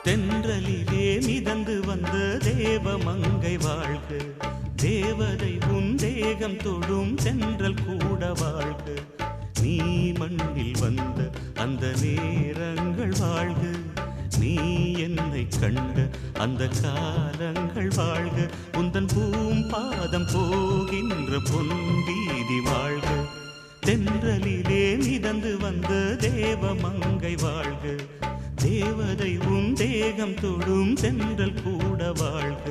தென்றலிலே மிதந்து வந்த தேவமங்கை வாழ்க, தேவதை உன் தேகம் தொடும் தென்றல் கூட வாழ்க. நீ மண்ணில் வந்த அந்த நேரங்கள் வாழ்க, நீ என்னை கண்ட அந்த காலங்கள் வாழ்க. உந்தன் பூம்பாதம் போகின்ற பொன் வீதி வாழ்க. தென்றலிலே மிதந்து வந்த தேவமங்கை வாழ்க, தேவதை உன் தேகம் தொடும் தென்றல் கூட வாழ்க.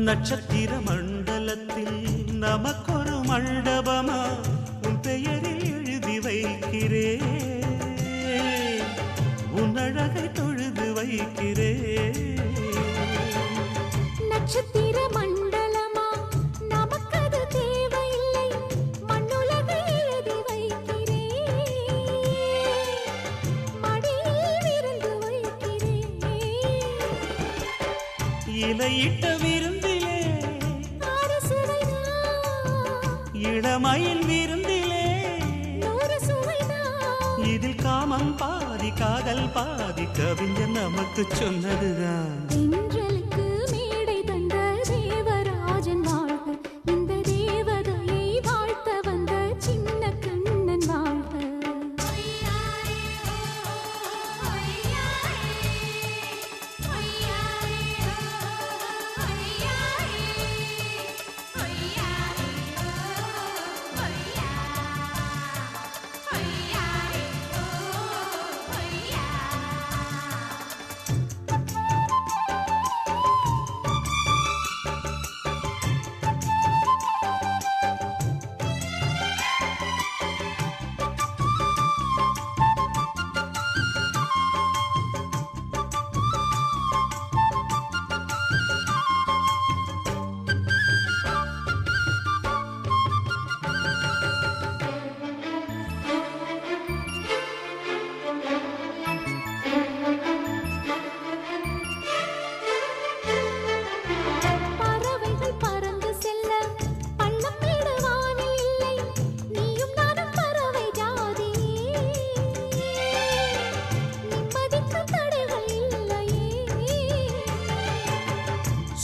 நட்சத்திர மண்டலத்தில் நமக்கொரு மண்டபமா உன் பெயரில் எழுதி வைக்கிறே, உன் அழகை தொழுது வைக்கிறே. நட்சத்திர மண்டலமா நமக்கது தேவையில்லை, மண்ணுலகை எழுதி வைக்கிறே, மடியில் விருந்து வைக்கிறே. இலையிட்ட விருந்திலே இளமயில் விருந்திலே இதில் காமம் பாதி காதல் பாதி கவிஞர் நமக்கு சொன்னதுதான். தென்றலுக்கு மேடை தந்த தேவராஜன் வாழ்க, இந்த தேவதையை வாழ்த்த வந்த சின்ன கண்ணன் வாழ்க.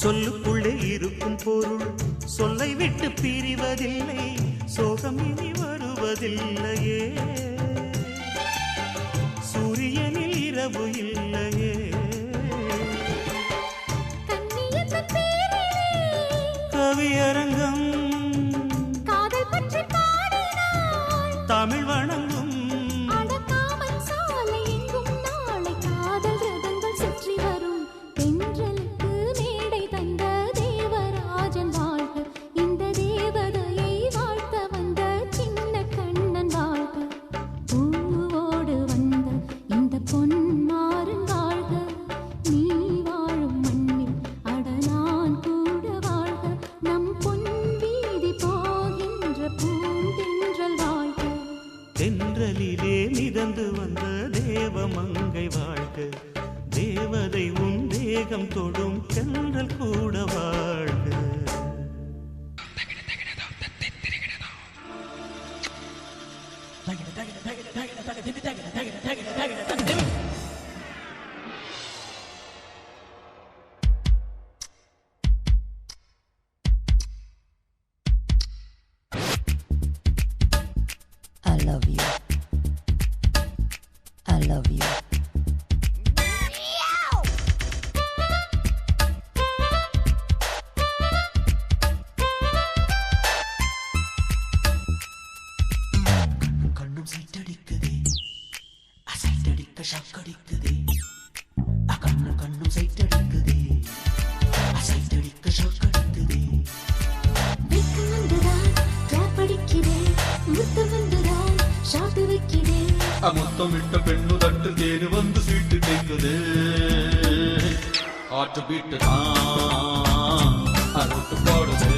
சொல்லுக்குள்ளே இருக்கும் பொருள் சொல்லை விட்டு பிரிவதில்லை, சோகம் இனி வருவதில்லையே. சூரியனில் இரவு இல்லையே. கவியரங்கம் தமிழ் வணங்கும் தென்றலிலே மிதந்து வந்த தேவமங்கை வாழ்க, தேவதை உன் தேகம் தொடும் தென்றல் கூட வாழ்க. I love you. I love you. முத்தமிட்ட பெண்ணு தட்டு தேனு வந்து சீட்டு கேட்குது ஆட்டு பீட்டு தான் அறுத்து போடுது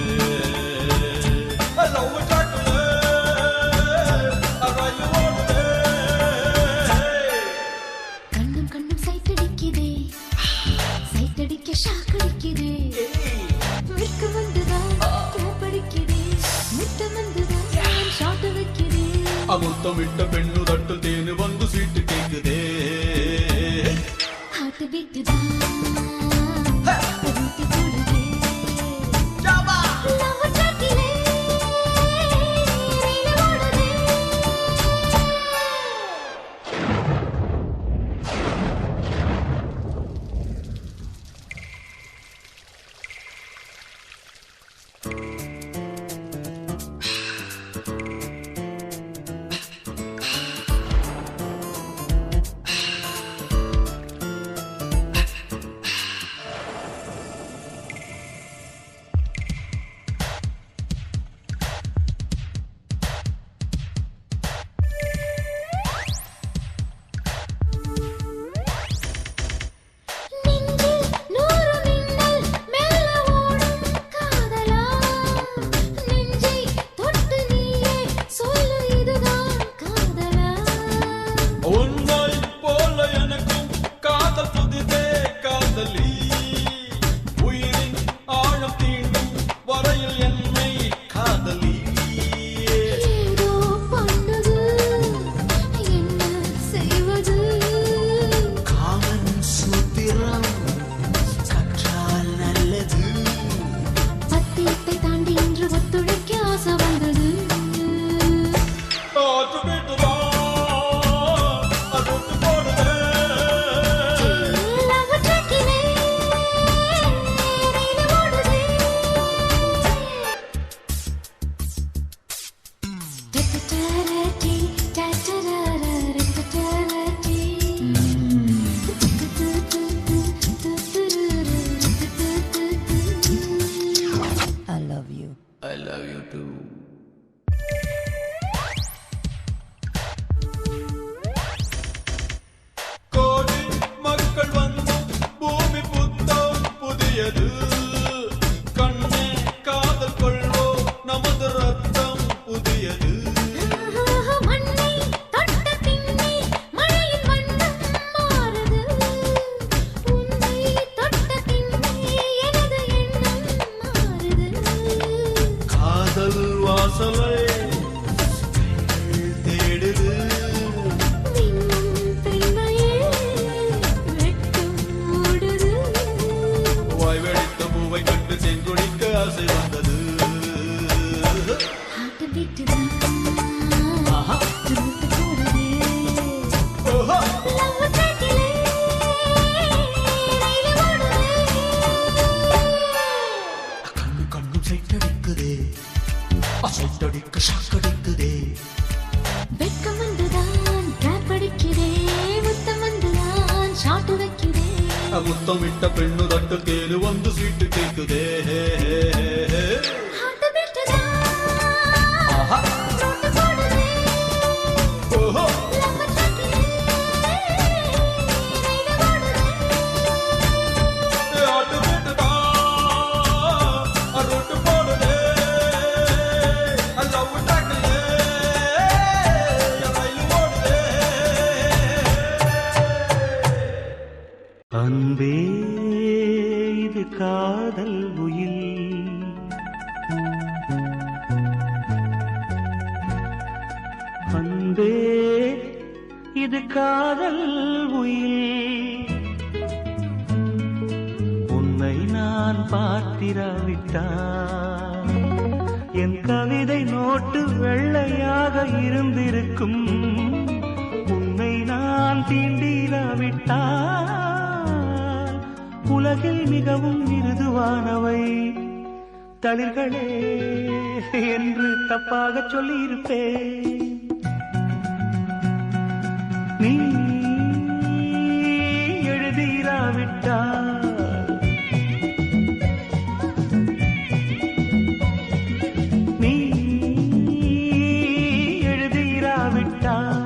கண்ணும் கண்ணும் சைட்டடிக்குதே சைட்டடிக்க ஷாக்கடிக்குதே மிக்க வந்துதான் படிக்குதே மித்த வந்துதான் ஷாட் வைக்குதே முத்தமிட்ட பெண்ணு தட்டு தேனு வந்து சீட்டு கேட்குதே ஹார்ட் பீட் தான் ரூட் போடுதே லவ் ட்ராக்கிலே ரீல் ஓடுதே I love you too. கோடி மக்கள் வந்து பூமி புத்தம் புதியது கண்ணே காதல் கொள்வோ நமது ரத்தம் புதியது மண்ணை தொட்ட பின்னே மழையின் வண்ணம் மாறுது உன்னை தொட்ட பின்னே எனது எண்ணம் மாறுது காதல் வாசலை தேடுது மின்னும் பெண்மையே வெட்கம் ஓடுது வாய் வெடித்த பூவை கண்டு செங்குடிக்க ஆசை வந்தது ஹார்ட் பீட் தான் ரூட் போடுதே ஓஹோ லவ் ட்ராக்கிலே ரயில் ஓடுதே கண்ணு கண்ணும் சைட்டடிக்குதே அசைட்டடிக்க ஷாக்கடிக்குதே வெட்கம் வந்துதான் ட்ராப் அடிக்கிறே முத்தம் வந்துதான் ஷாட் வைக்கிறே முத்தமிட்ட பெண்ணு தட்டு தேனு வந்து சீட்டு கேட்குதே ஹார்ட் பீட் தான் ஆஹா ரூட் போடுதே ஓஹோ லவ் ட்ராக்கிலே ரயில் ஓடுதே ஆட்டு வீட்டு தான் அருட்டு போடுதே லவ் டாக்கிலே ரயில் ஓடுதே அன்பே இது காதல் உயில் அன்பே இது காதல் உயில் உன்னை நான் பார்த்திராவிட்டால் என் கவிதை நோட்டு வெள்ளையாக இருந்திருக்கும் உன்னை நான் தீண்டிராவிட்டால் உலகில் மிகவும் மிருதுவானவை தளிர்களே என்று தப்பாக சொல்லியிருப்பேன் நீ எழுதிராவிட்டால் நீ எழுதிராவிட்டால்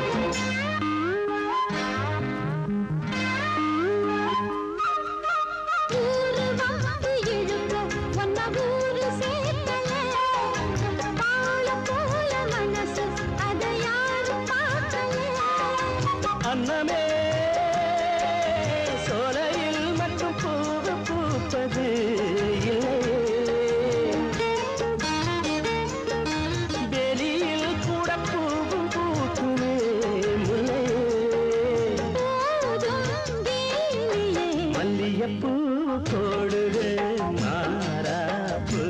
அன்னமே சோலையில் மட்டும் பூவு பூப்பது வெளியில் கூட பூவும் பூக்குமே முல்லையே மல்லியப்பூ போடுது மாறாப்பு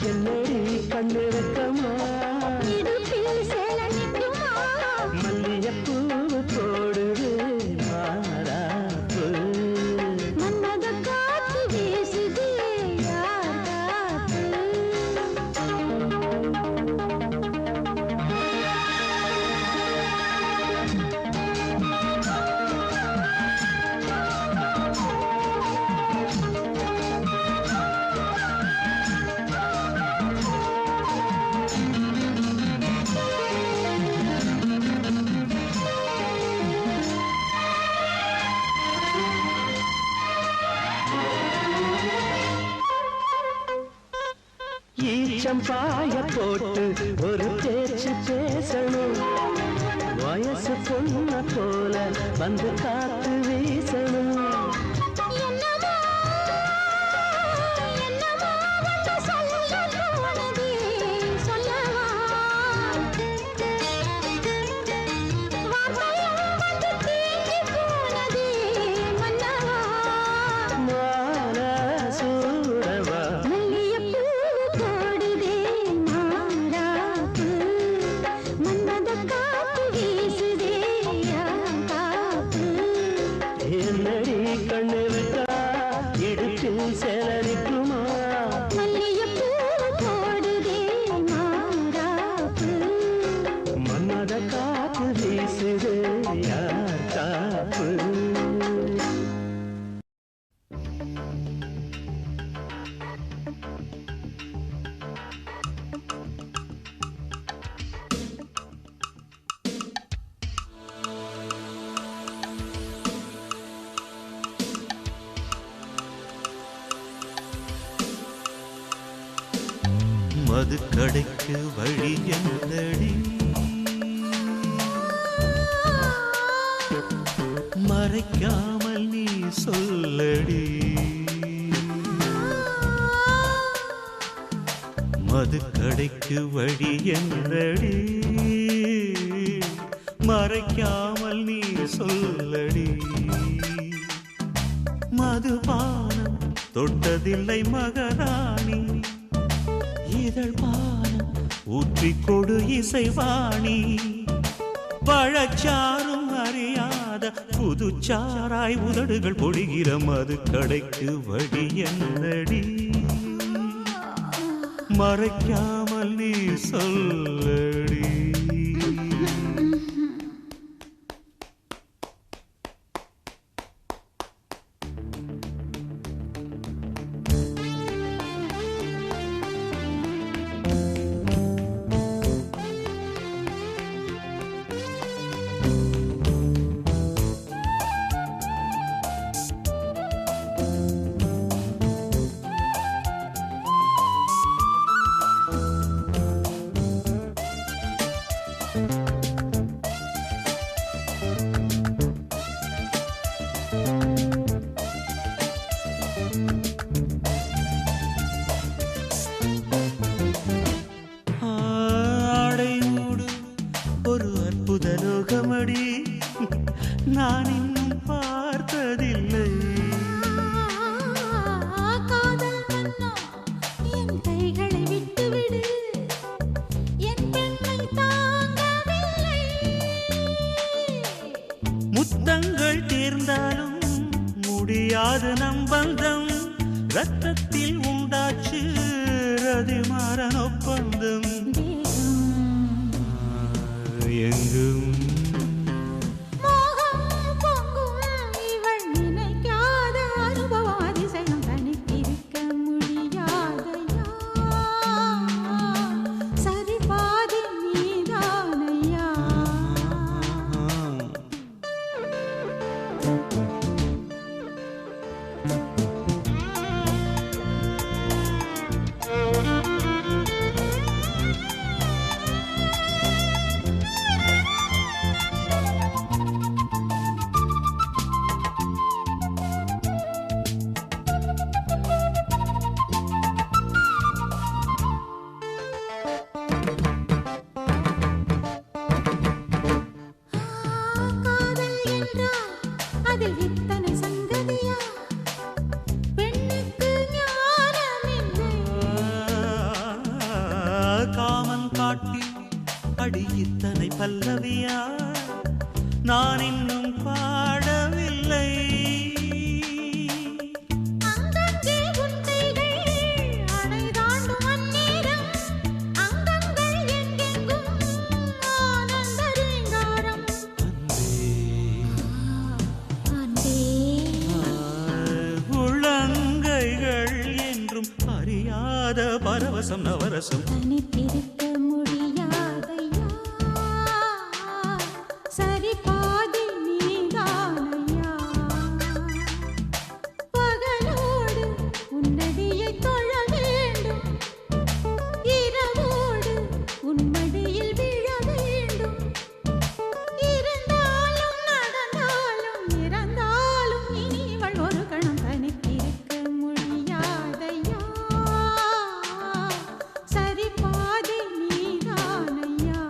என்னடி கண்ணு வைக்கமா மல்லியப்பூ போடுது மாறாப்பு ஈச்சம்பாய போட்டு ஒரு பேச்சு பேசணும் வயசு பொண்ண போல வந்து காத்து வீசணும் என்னடி கண்ணு வைத்தா இடுப்பில் சேலரிக்குமா மன்மத காத்து வீசுது யார் காப்பு மதுக்கடைக்கு வழி என்னடி மறைக்காமல் நீ சொல்லடி மதுக்கடைக்கு வழி என்னடி மறைக்காமல் நீ சொல்லடி மதுபானம் தொட்டதில்லை மகாராணி இதழ் பானம் ஊற்றிக் கொடு இசைவாணி பழச்சாரும் அறியாத புதுச்சாராய் உதடுகள் பொழிகிற மதுக்கடைக்கு வழி என்னடி மறைக்காமல் நீ சொல்லடி அற்புதலோகமடி நான் இன்னும் பார்த்ததில்லை காதல் மன்னா என் கைகளை விட்டுவிடு என் பெண்மை தாங்கவில்லை முத்தங்கள் தேர்ந்தாலும் முடியாது நம் பந்தம் ரத்தத்தில் உண்டாச்சு ரதிமாறன் ஒப்பந்தம் எங்கும் அடி இத்தனை பல்லவியா நான் இன்னும் பாடவில்லை. அங்கங்கே உன்னைகள் அணை தாண்டும் அந்நேரம் அங்கங்கள் எங்கெங்கும் ஆனந்த ரீங்காரம். அன்பே உள்ளங்கைகள் என்றும் அறியாத பரவசம் நவரசம். தனித்திருக்க முடியாதையா சரி பாதி நீதானையா. பகலோடு உன்னடியை தொழ வேண்டும் இரவோடு உன்மடியில் விழ வேண்டும். இருந்தாலும் நடந்தாலும் இறந்தாலும் இனிவள் ஒரு கணம் தனித்திருக்க முடியாதையா சரி பாதி நீதானையா.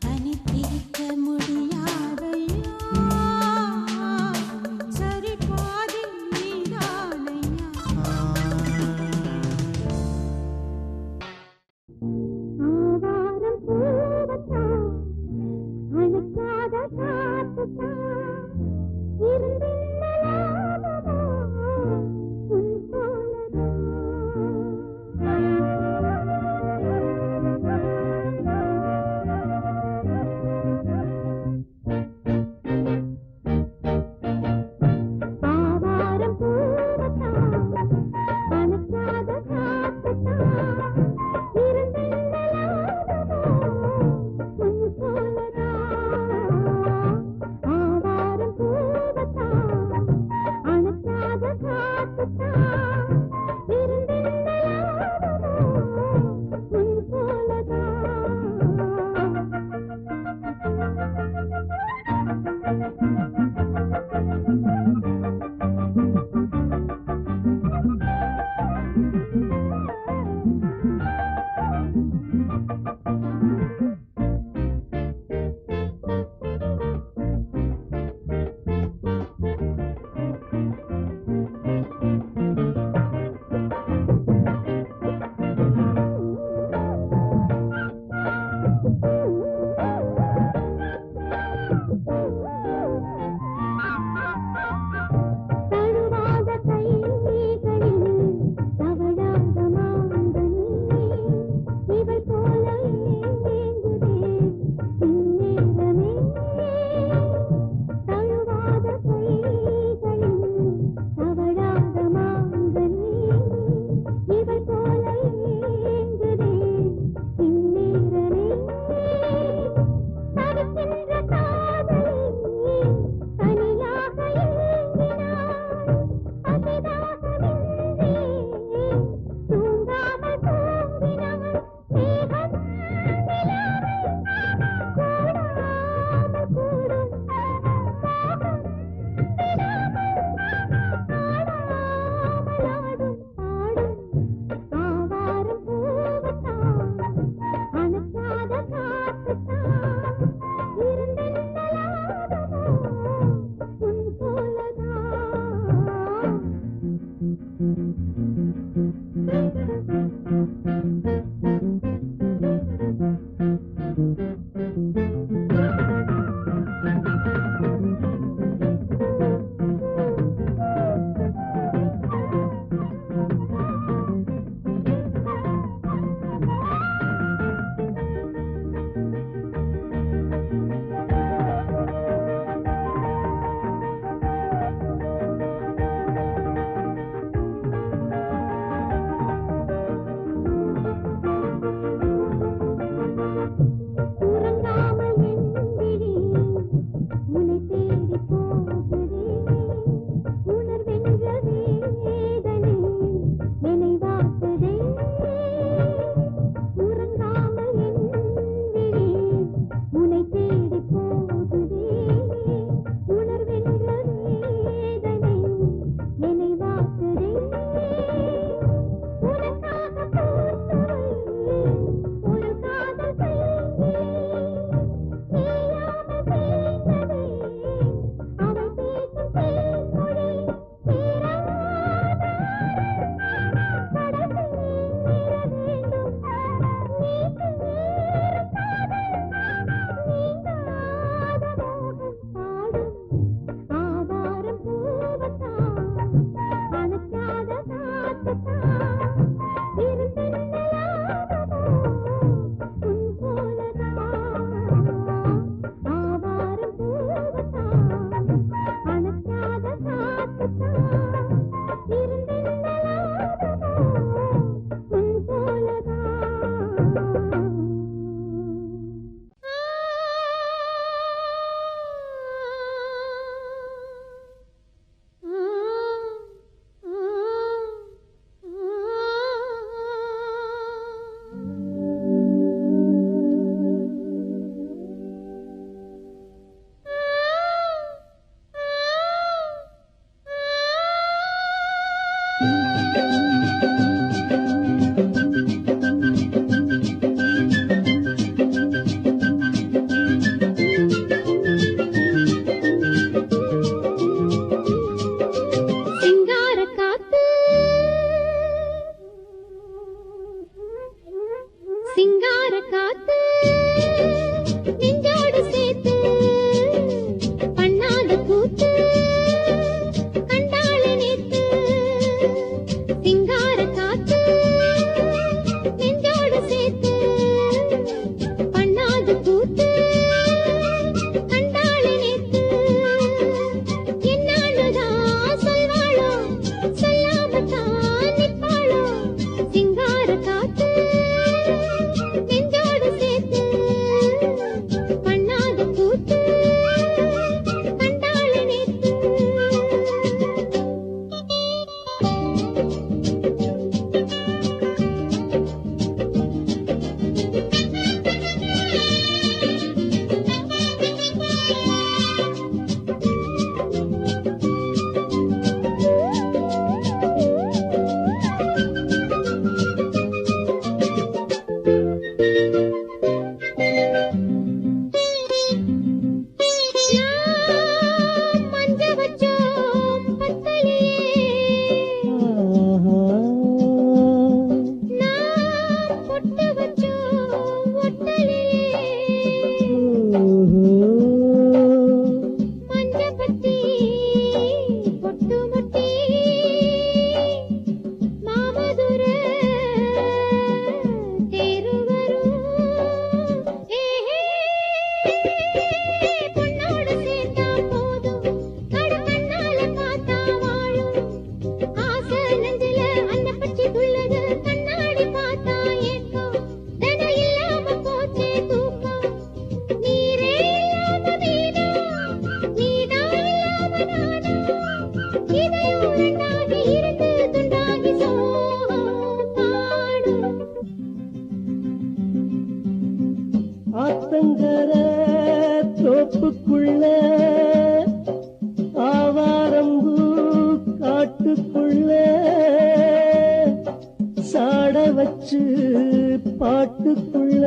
தனித்திருக்க முடியாதையா சரி பாதி நீதானையா. ஆவாரம் பூவத்தான் அழுக்காத காத்துத்தான் இருந்தின்னலாமதா உன் ஆவாரம் பூவத்தான் அழுக்காத காத்துத்தான் இருந்தின்னலாமதா உன் போலதா. ஆவாரம் பூவத்தான் அழுக்காத காத்துத்தான் இருந்தின்னலாமதா உன் போலதா. தழுவாத கைகளில் தவழாத மாந்தனி இவை போல ஏங்குதே சிங்கார காத்து நெஞ்சோடு சேர்த்து பண்ணாத கூத்து கண்டாள நேத்து சிங்கார காத்து நெஞ்சோடு சேர்த்து பண்ணாத கூத்து கண்டாள நேத்து என்னாலதான் சொல்வாளோ சொல்லாமத்தான் நிற்பாளோ சிங்கார காத்து நெஞ்சோடு சேர்த்து பண்ணாத கூத்து கண்டாள நேத்து மஞ்ச வச்சோம் பத்தலியே நான் பொட்டு வச்சோம் ஒட்டலியே மஞ்ச பத்தி பொட்டு முட்டி மாமதுர தேரு வரும் பொண்ணோடு சேர்ந்தா போதும் கண்ணால பார்த்தா வாழும் ஆசை நெஞ்சில அந்த பச்சி துள்ளது கண்ணாடி பார்த்தா ஏக்கம் தன இல்லாம போச்சே தூக்கம் நீரே இல்லாம நீதான் இல்லாம நானா இதையும் ரெண்டாகி இருந்து துண்டாகி சோகம் பாடும் ஆத்தங்கர தோப்புக்குள்ள ஆவாரம்பூ காட்டுக்குள்ள சாட வச்சு பாட்டுக்குள்ள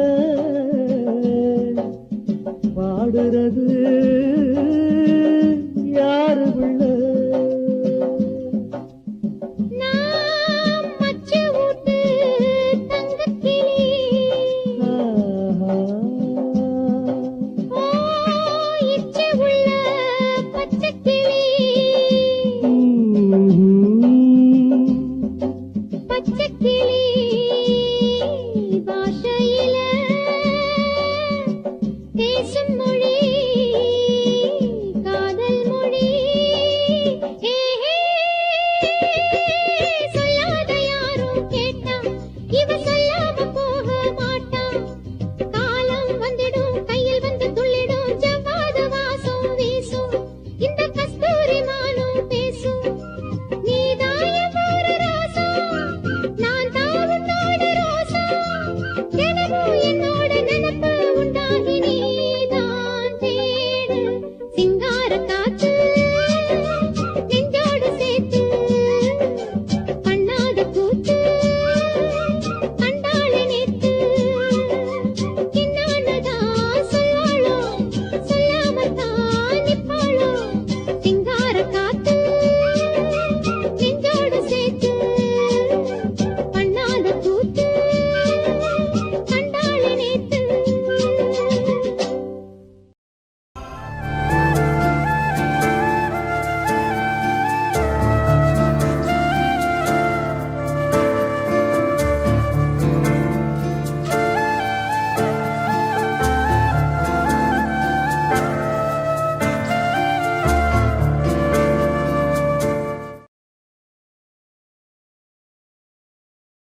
பாடுறது